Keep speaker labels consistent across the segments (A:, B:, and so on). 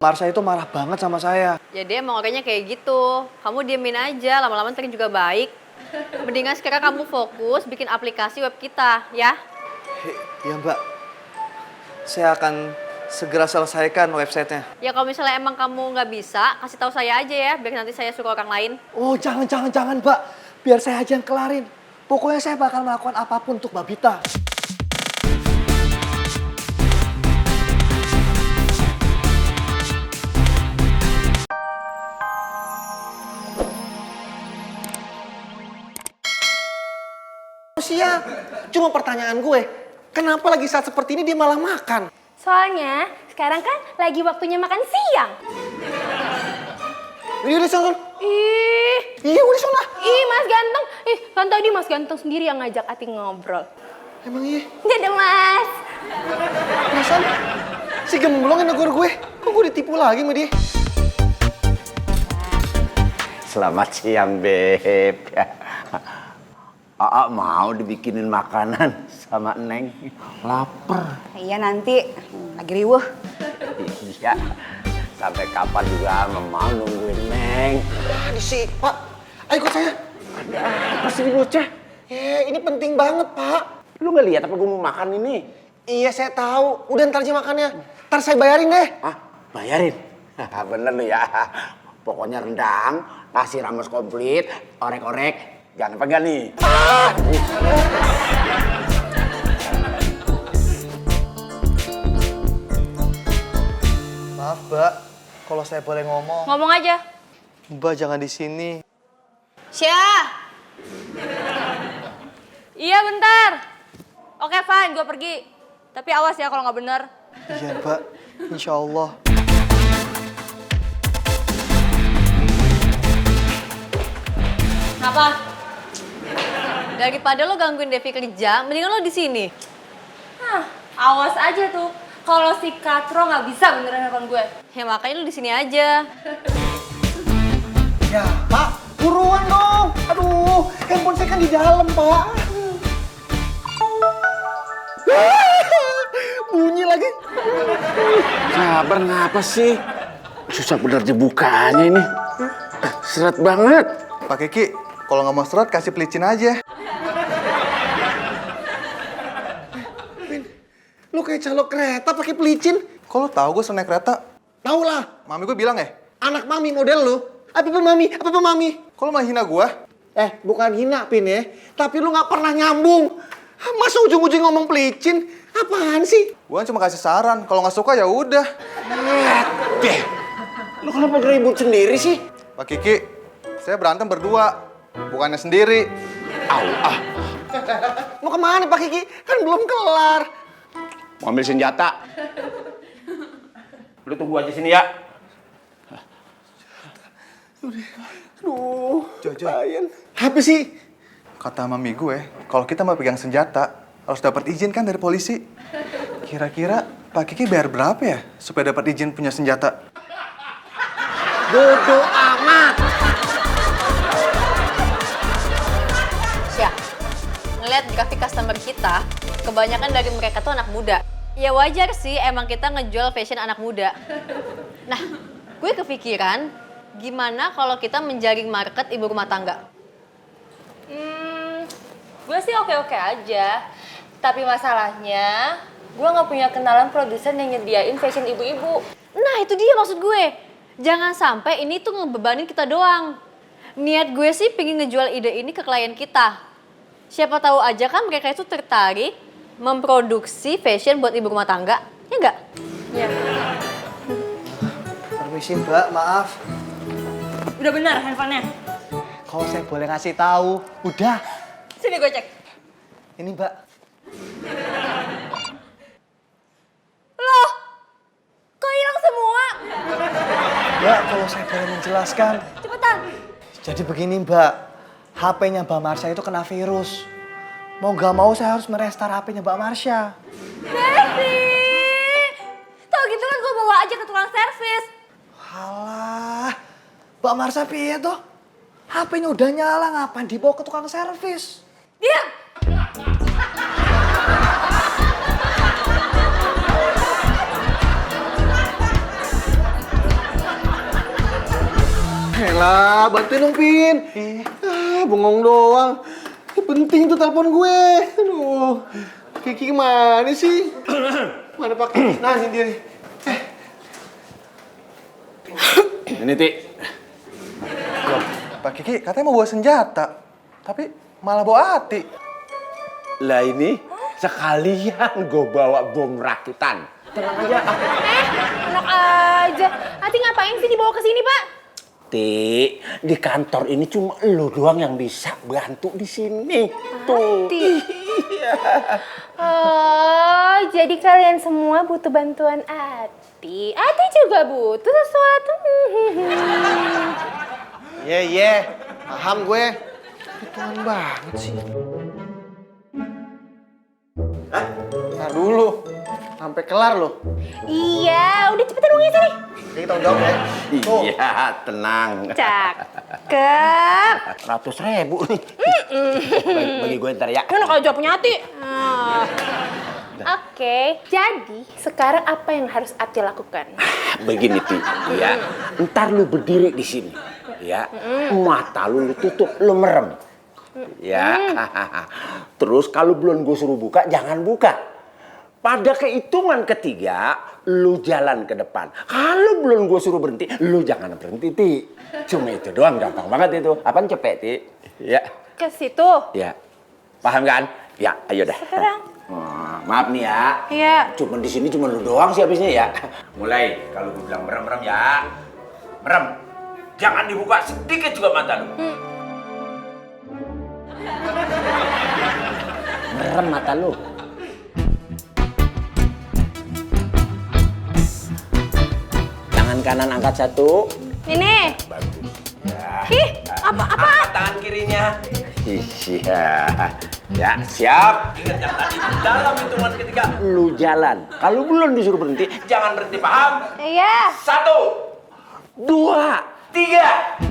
A: Marsha itu marah banget sama saya.
B: Ya dia emang orangnya kayak gitu. Kamu diemin aja, lama-lama ntar juga baik. Mendingan sekarang kamu fokus bikin aplikasi web kita, ya?
A: Iya Mbak, saya akan segera selesaikan websitenya.
B: Ya kalau misalnya emang kamu nggak bisa, kasih tahu saya aja ya, biar nanti saya suruh orang lain.
A: Oh jangan Mbak, biar saya aja yang kelarin. Pokoknya saya bakal melakukan apapun untuk Mbak Bita. Sia, cuma pertanyaan gue, kenapa lagi saat seperti ini dia malah makan?
C: Soalnya sekarang kan lagi waktunya makan siang.
A: Udah sana.
C: Ih,
A: Udah sana.
C: ih Mas Ganteng. Kan tadi Mas Ganteng sendiri yang ngajak Ati ngobrol.
A: Emang iya?
C: Dadah Mas.
A: Perasaan si gemblong yang negor gue. Kok gue ditipu lagi sama dia?
D: Selamat siang, Beb. Aa mau dibikinin makanan sama Neng. Lapar.
E: Iya nanti, lagi riweuh.
D: Iya. Sampai kapan juga mau nungguin Neng.
A: Disik, Pak. Ayo ikut saya.
D: Ada apa sih bocah?
A: Ini penting banget, Pak.
D: Lu nggak lihat apa gue mau makan ini?
A: Iya, saya tahu. Udah ntar aja makannya. Ntar saya bayarin deh.
D: Hah? Bayarin? Bener lu ya. Pokoknya rendang, nasi rames komplit, orek-orek. Jangan pegang nih.
A: Maaf, Mbak. Kalau saya boleh ngomong.
C: Ngomong aja.
A: Mbak jangan di sini.
B: Syah!
C: Iya bentar. Oke fine, gue pergi. Tapi awas ya kalau nggak bener.
A: Iya, Mbak. Insya Allah.
B: Kenapa? Daripada lo gangguin Devi kerja, mendingan lo di sini.
C: Awas aja tuh. Kalau si Katro nggak bisa beneran nelfon gue.
B: Ya makanya lo di sini aja.
A: Ya, Pak. Buruan dong. Aduh, handphone saya kan di dalam, Pak. Bunyi lagi.
D: Sabar ngapa sih? Susah bener dibukanya ini. Seret banget.
F: Pak Kiki, kalau nggak mau surat kasih pelicin aja.
A: Lu kayak calo kereta pakai pelicin.
F: Kok lu tahu gue sering naik kereta?
A: Tahu lah.
F: Mami gue bilang ya.
A: Anak mami model lu. Apa mami? Apa mami?
F: Kok lu malah hina gue?
A: Bukan hina, Pin ya. Tapi lu nggak pernah nyambung. Masa ujung-ujung ngomong pelicin? Apaan sih?
F: Gue cuma kasih saran. Kalau nggak suka ya udah.
A: Deh. Lu kenapa ribut sendiri sih?
F: Pak Kiki, saya berantem berdua, bukannya sendiri.
A: Mau kemana Pak Kiki? Kan belum kelar.
D: Mau ambil senjata. Lu tunggu aja sini ya.
A: Aduh,
F: Jojo.
A: apa sih?
F: Kata mami gue, kalau kita mau pegang senjata, harus dapat izin kan dari polisi. Kira-kira Pak Kiki bayar berapa ya supaya dapat izin punya senjata?
A: Bodoh amat.
B: Syah, ngeliat grafik customer kita, kebanyakan dari mereka tuh anak muda. Ya wajar sih emang kita ngejual fashion anak muda. Nah, gue kepikiran gimana kalau kita menjaring market ibu rumah tangga?
C: Gue sih oke-oke aja. Tapi masalahnya, gue nggak punya kenalan produsen yang nyediain fashion ibu-ibu.
B: Nah itu dia maksud gue. Jangan sampai ini tuh ngebebanin kita doang. Niat gue sih pengen ngejual ide ini ke klien kita. Siapa tahu aja kan mereka itu tertarik memproduksi fashion buat ibu rumah tangga. Ya enggak?
C: Iya.
A: Permisi Mbak, maaf.
C: Udah benar handphonenya.
A: Kalau saya boleh ngasih tahu, udah.
C: Sini gue cek.
A: Ini Mbak.
C: Loh, kok hilang semua?
A: Mbak, kalau saya boleh menjelaskan.
C: Cepetan.
A: Jadi begini Mbak, HP-nya Mbak Marsha itu kena virus. Mau nggak mau saya harus merestart HP-nya Mbak Marsha.
C: Devi! Tau gitu kan gue bawa aja ke tukang servis.
A: Halah, Mbak Marsha piye tuh? HP-nya udah nyala, ngapain dibawa ke tukang servis?
C: Diam!
G: Bisa, bantuin dong, Pin. Bengong doang. Ini penting tuh telepon gue. Aduh, Kiki mana sih? Mana Pak Kiki? Nah, ini dia nih.
D: Ini, Ti.
F: Loh, Pak Kiki katanya mau bawa senjata. Tapi malah bawa hati.
D: Lah ini sekalian gue bawa bom rakitan. Tenang aja.
C: Enak aja. Ati ngapain sih dibawa ke sini, Pak?
D: Ti, di kantor ini cuma lu doang yang bisa bantu di sini. Tuh.
C: Oh, jadi kalian semua butuh bantuan Ati. Ati juga butuh sesuatu.
G: Iya. Paham gue. Ketuan banget sih. Hah? Ntar dulu. Sampai kelar loh.
C: Iya, udah cepetan uangnya sini.
G: Kiki tanggung jawab ya. Tuh.
D: Iya, tenang.
C: Cakep.
D: 100.000 nih. Bagi gue ntar ya.
C: Enak aja punya Ati. Oke, jadi sekarang apa yang harus Ati lakukan?
D: Begini, Ti. Ya, ntar lu berdiri di sini. Ya, mata lu tutup, lu merem. Ya, terus kalau belum gue suruh buka, jangan buka. Pada kehitungan ketiga, lu jalan ke depan. Kalau belum gue suruh berhenti, lu jangan berhenti, Ti. Cuma itu doang, gampang banget itu. Apaan cepet, Ti? Ya.
C: Ke situ.
D: Ya. Paham kan? Ya, ayo dah.
C: Sekarang.
D: Maaf nih ya.
C: Iya.
D: Cuman di sini cuma lu doang sih habisnya ya. Mulai kalau gue bilang merem-merem ya. Merem. Jangan dibuka sedikit juga mata lu. Merem mata lu. Tangan kanan angkat 1.
C: Ini.
D: Bagus. Ya.
C: Ih, apa?
D: Angkat tangan kirinya. Iya. Ya, siap. Ingat yang tadi dalam hitungan ketiga lu jalan. Kalau belum disuruh berhenti, jangan berhenti, paham?
C: Iya.
D: 1, 2, 3.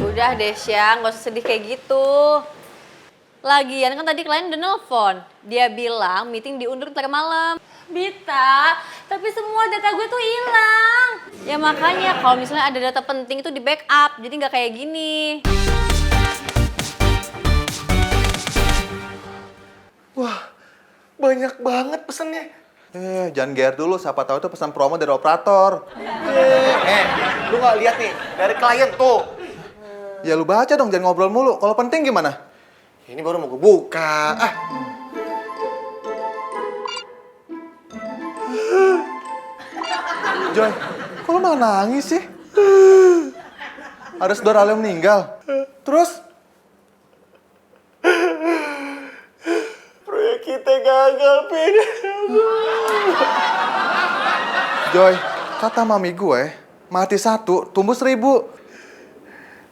B: Udah deh, Syang, gak usah sedih kayak gitu. Lagian kan tadi klien udah nelfon. Dia bilang meeting diundur ntar malam.
C: Bita, tapi semua data gue tuh hilang.
B: Ya makanya kalau misalnya ada data penting itu di backup, jadi nggak kayak gini.
G: Wah, banyak banget pesennya.
F: Jangan GR dulu, siapa tahu itu pesan promo dari operator.
G: Lu nggak lihat nih dari klien tuh.
F: Ya lu baca dong, jangan ngobrol mulu. Kalau penting gimana?
G: Ini baru mau gue buka.
F: Joy, kok lu malah nangis sih? Ada saudara lu yang meninggal. Terus?
G: Proyek kita gagal, Pin.
F: Joy, kata mami gue, mati 1, tumbuh 1000.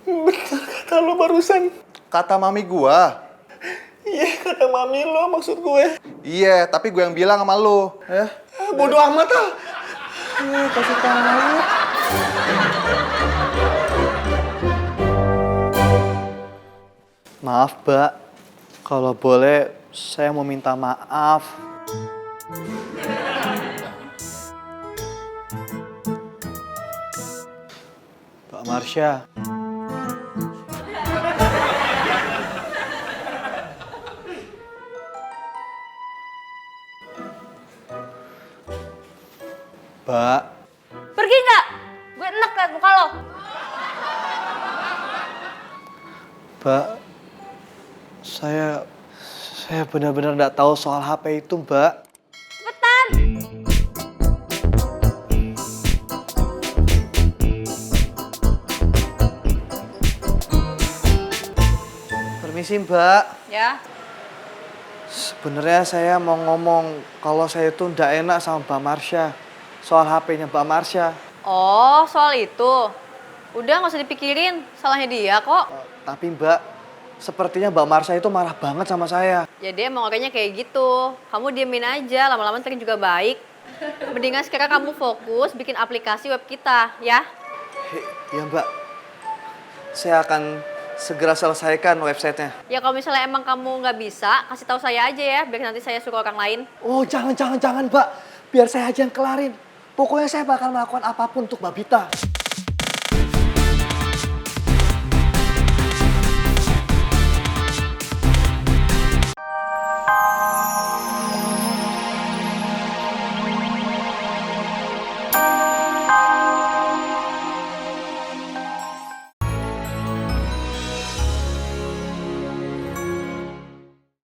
G: Bener kata lu barusan.
F: Kata mami gua.
G: Iya, kata mami lo maksud gue.
F: Iya, tapi gue yang bilang sama lu. Ya.
G: Bodoh amat ah.
F: Kasih tahu.
A: Maaf, Mbak. Kalau boleh, saya mau minta maaf. Mbak Marsha. Mbak.
C: Pergi nggak? Gue enak liat muka lo.
A: Mbak, saya benar-benar nggak tahu soal HP itu, Mbak.
C: Cepetan.
A: Permisi, Mbak.
B: Ya,
A: Sebenarnya saya mau ngomong kalau saya itu nggak enak sama Mbak Marsha. Soal HP-nya Mbak Marsha.
B: oh soal itu. Udah nggak usah dipikirin, salahnya dia kok.
A: Tapi Mbak, sepertinya Mbak Marsha itu marah banget sama saya.
B: Ya dia emang orangnya kayak gitu. Kamu diemin aja, lama-lama ntar juga baik. Mendingan sekarang kamu fokus bikin aplikasi web kita, ya?
A: Ya Mbak, saya akan segera selesaikan websitenya.
B: Ya kalau misalnya emang kamu nggak bisa, kasih tahu saya aja ya, biar nanti saya suruh orang lain.
A: Oh, jangan, Mbak. Biar saya aja yang kelarin. Pokoknya saya bakal melakukan apapun untuk Mbak Bita.